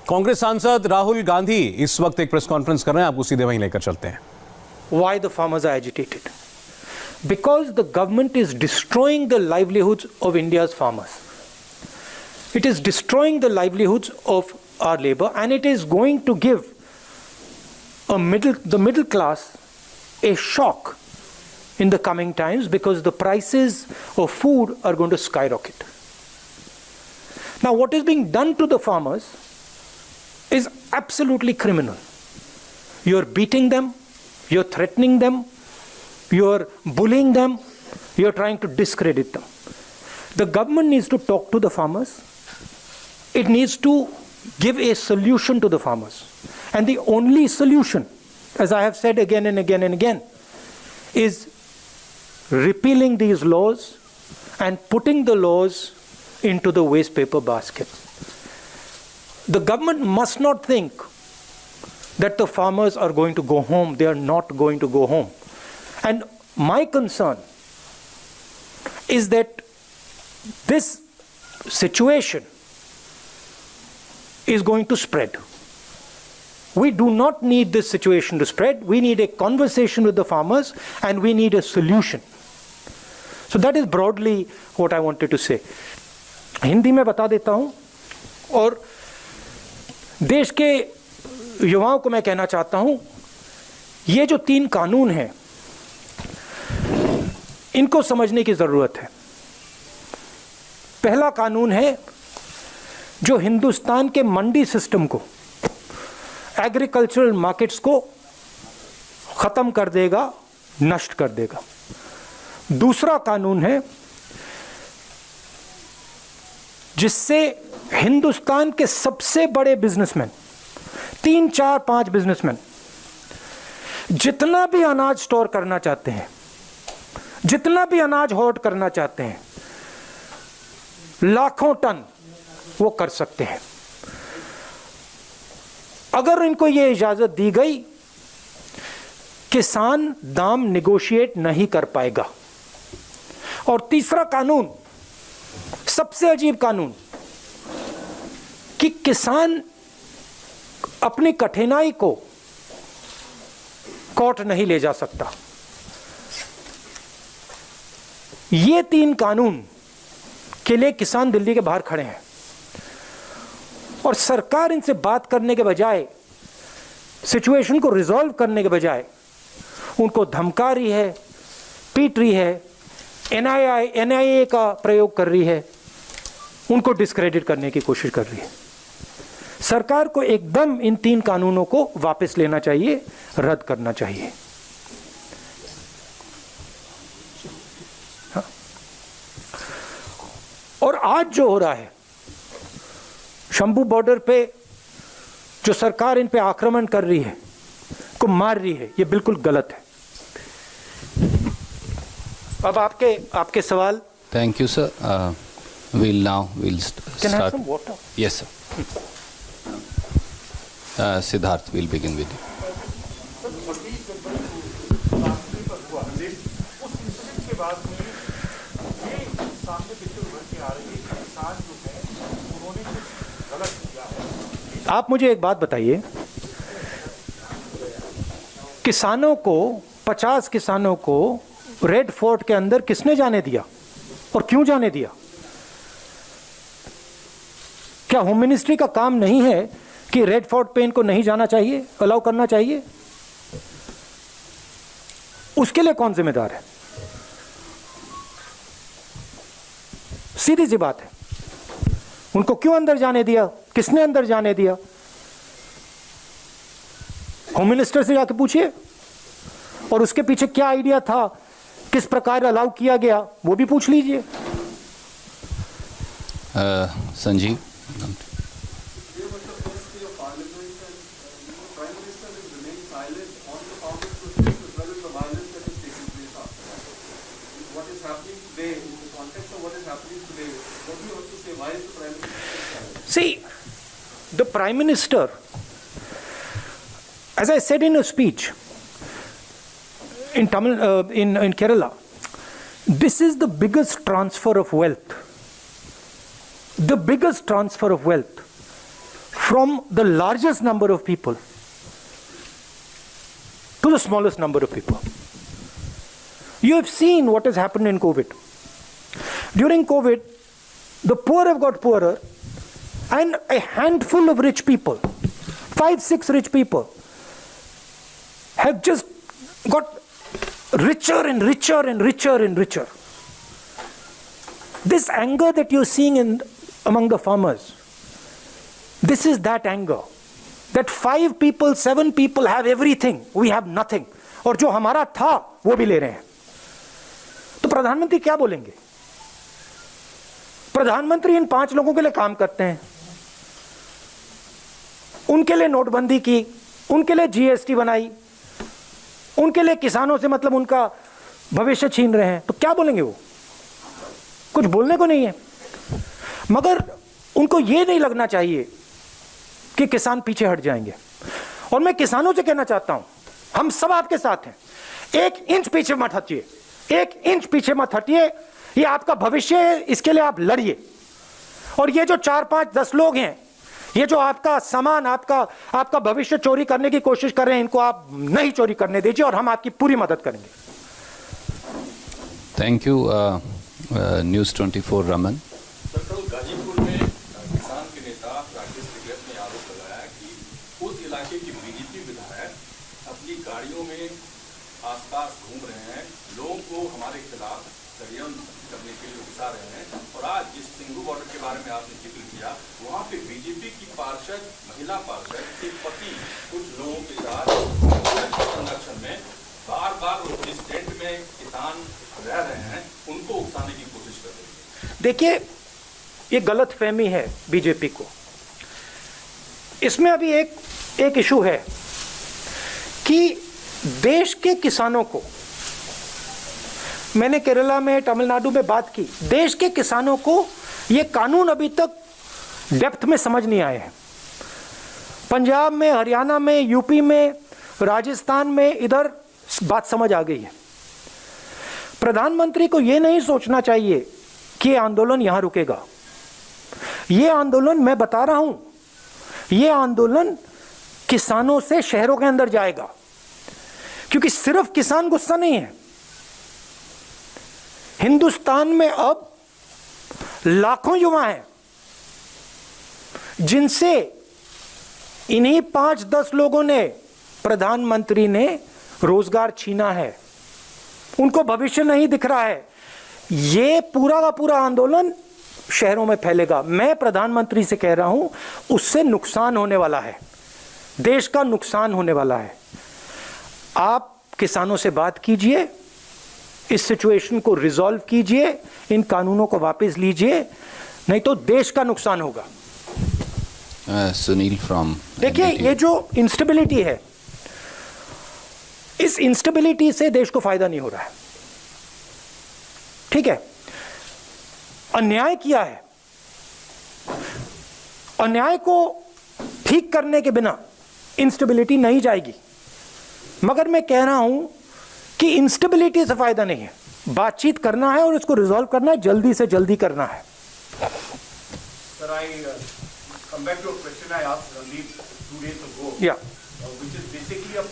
कांग्रेस सांसद राहुल गांधी इस वक्त एक प्रेस कॉन्फ्रेंस कर रहे हैं, आपको सीधे वहीं लेकर चलते हैं। Why the farmers are agitated? Because the government is destroying the livelihoods of India's farmers. It is destroying the livelihoods of our labor, and it is going to give the middle class a shock in the coming times, because the prices of food are going to skyrocket. Now, what is being done to the farmers is absolutely criminal. You are beating them, you are threatening them, you are bullying them, you are trying to discredit them. The government needs to talk to the farmers. It needs to give a solution to the farmers. And the only solution, as I have said again and again and again, is repealing these laws and putting the laws into the waste paper basket. The government must not think that the farmers are going to go home. They are not going to go home. And my concern is that this situation is going to spread. We do not need this situation to spread. We need a conversation with the farmers, and we need a solution. So that is broadly what I wanted to say. Hindi में बता देता हूँ, और देश के युवाओं को मैं कहना चाहता हूँ, ये जो 3 कानून हैं, इनको समझने की ज़रूरत है। पहला कानून है जो हिंदुस्तान के मंडी सिस्टम को, एग्रीकल्चरल मार्केट्स को ख़त्म कर देगा, नष्ट कर देगा। दूसरा कानून है जिससे हिंदुस्तान के सबसे बड़े बिजनेसमैन, 3, 4, 5 बिजनेसमैन, जितना भी अनाज स्टोर करना चाहते हैं, जितना भी अनाज होल्ड करना चाहते हैं, लाखों टन वो कर सकते हैं। अगर इनको ये इजाजत दी गई, किसान दाम निगोशिएट नहीं कर पाएगा। और तीसरा कानून, सबसे अजीब कानून, कि किसान अपनी कठिनाई को कोर्ट नहीं ले जा सकता। ये 3 कानून के लिए किसान दिल्ली के बाहर खड़े हैं, और सरकार इनसे बात करने के बजाय, सिचुएशन को रिजॉल्व करने के बजाय, उनको धमका रही है, पीट रही है, NIA का प्रयोग कर रही है, उनको डिस्क्रेडिट करने की कोशिश कर रही है। सरकार को एकदम इन 3 कानूनों को वापस लेना चाहिए, रद्द करना चाहिए। हाँ? और आज जो हो रहा है शंभू बॉर्डर पे, जो सरकार इन पे आक्रमण कर रही है, को मार रही है, ये बिल्कुल गलत है। अब आपके सवाल। Thank you, sir. We'll start. Can I have some water? Yes, sir. Siddharth, we'll begin with you. आप मुझे एक बात बताइए, किसानों को, 50 किसानों को रेड फोर्ट के अंदर किसने जाने दिया और क्यों जाने दिया? क्या होम मिनिस्ट्री का काम नहीं है कि रेड फोर्ट पे इनको नहीं जाना चाहिए, अलाउ करना चाहिए? उसके लिए कौन जिम्मेदार है? सीधी सी बात है, उनको क्यों अंदर जाने दिया, किसने अंदर जाने दिया? होम मिनिस्टर से जाके पूछिए, और उसके पीछे क्या आइडिया था, किस प्रकार अलाउ किया गया, वो भी पूछ लीजिए। Sanjeev. See, the Prime Minister, as I said in a speech in Kerala, this is the biggest transfer of wealth. The biggest transfer of wealth from the largest number of people to the smallest number of people. You have seen what has happened in COVID. During COVID, the poor have got poorer, and a handful of rich people, 5-6 rich people, have just got richer and richer and richer and richer. This anger that you're seeing among the farmers, this is that anger. That 5 people, 7 people have everything, we have nothing. और जो हमारा था वो भी ले रहे हैं. तो प्रधानमंत्री क्या बोलेंगे? प्रधानमंत्री इन 5 लोगों के लिए काम करते हैं, उनके लिए नोटबंदी की, उनके लिए जीएसटी बनाई, उनके लिए किसानों से मतलब उनका भविष्य छीन रहे हैं. तो क्या बोलेंगे वो? कुछ बोलने को नहीं है. मगर उनको ये नहीं लगना चाहिए कि किसान पीछे हट जाएंगे. और मैं किसानों से कहना चाहता हूं, हम सब आपके साथ हैं. 1 इंच पीछे मत हटिए, 1 इंच पीछे मत हटिए. ये आपका भविष्य है, इसके लिए आप लड़िए. और ये जो 4-5-10 लोग हैं, ये जो आपका सामान, आपका भविष्य चोरी करने की कोशिश कर रहे हैं, इनको आप नहीं चोरी करने दीजिए और हम आपकी पूरी मदद करेंगे. Thank you. News 24 Raman. Ghazipur में किसान के नेता राकेश टिकैत ने आरोप लगाया कि उस इलाके की बीजेपी विधायक अपनी गाड़ियों में आसपास घूम रहे हैं, लोगों को हमारे खिलाफ षड्यंत्र करने के लिए उकसा रहे हैं. और आज जिस सिंघू बॉर्डर के बारे में आपने जिक्र किया, वहाँ पे बीजेपी की पार्षद, महिला पार्षद के पति कुछ लोगों के साथ संरक्षण में बार जिस टेंट में किसान रह रहे हैं उनको उकसाने की कोशिश कर रहे हैं. देखिए, ये गलत फहमी है बीजेपी को. इसमें अभी एक इशू है कि देश के किसानों को, मैंने केरला में, तमिलनाडु में बात की, देश के किसानों को ये कानून अभी तक डेप्थ में समझ नहीं आए हैं. पंजाब में, हरियाणा में, यूपी में, राजस्थान में इधर बात समझ आ गई है. प्रधानमंत्री को यह नहीं सोचना चाहिए कि यह आंदोलन यहां रुकेगा. यह आंदोलन, मैं बता रहा हूं, यह आंदोलन किसानों से शहरों के अंदर जाएगा. क्योंकि सिर्फ किसान गुस्सा नहीं है. हिंदुस्तान में अब लाखों युवा हैं जिनसे इन्हीं 5-10 लोगों ने, प्रधानमंत्री ने रोजगार छीना है. उनको भविष्य नहीं दिख रहा है. ये पूरा का पूरा आंदोलन शहरों में फैलेगा. मैं प्रधानमंत्री से कह रहा हूं, उससे नुकसान होने वाला है, देश का नुकसान होने वाला है. आप किसानों से बात कीजिए, इस सिचुएशन को रिजॉल्व कीजिए, इन कानूनों को वापस लीजिए, नहीं तो देश का नुकसान होगा. सुनील फ्रॉम. देखिए, ये जो इंस्टेबिलिटी है, इस इंस्टेबिलिटी से देश को फायदा नहीं हो रहा है. ठीक है, अन्याय किया है, अन्याय को ठीक करने के बिना इंस्टेबिलिटी नहीं जाएगी. मगर मैं कह रहा हूं कि इंस्टेबिलिटी से फायदा नहीं है. बातचीत करना है और इसको रिजॉल्व करना है, जल्दी से जल्दी करना है. Sir, I come back to a question I asked Randeep 2 days ago. Yeah. Which is basically a.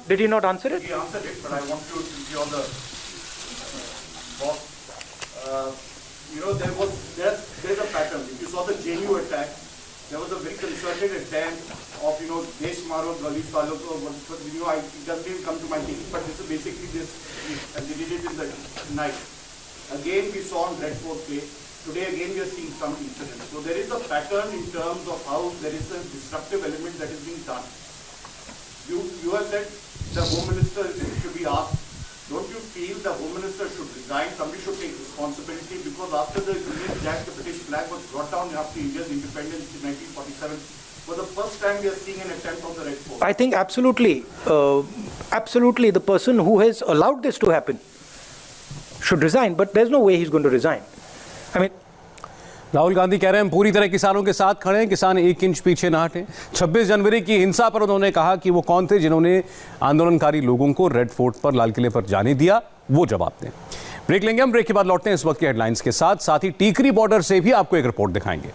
Did he not answer it? He answered it, but I want to see on the boss. There is a pattern. If you saw the JNU attack, there was a very concerted attempt of Desh Maro, Galis Falok. It doesn't even come to my thinking, but this is basically this, and they did it in the night. Again, we saw on Red Fort Place. Today again we are seeing some incidents. So there is a pattern in terms of how there is a disruptive element that is being done. You have said the Home Minister should be asked. Don't you feel the Home Minister should resign? Somebody should take responsibility, because after the Union Jack, the British flag was brought down after India's independence in 1947. For the first time we are seeing an attempt on the Red Fort. I think absolutely, the person who has allowed this to happen should resign, but there's no way he's going to resign. I mean, Rahul Gandhi कह रहे हैं हम पूरी तरह किसानों के साथ खड़े हैं, किसान 1 इंच पीछे ना हटें. 26 जनवरी की हिंसा पर उन्होंने कहा कि वो कौन थे जिन्होंने आंदोलनकारी लोगों को रेड फोर्ट पर, लाल किले पर जाने दिया, वो जवाब दें. ब्रेक लेंगे हम. ब्रेक के बाद लौटते हैं इस वक्त के हेडलाइंस के साथ ही टीकरी बॉर्डर से भी आपको एक रिपोर्ट दिखाएंगे.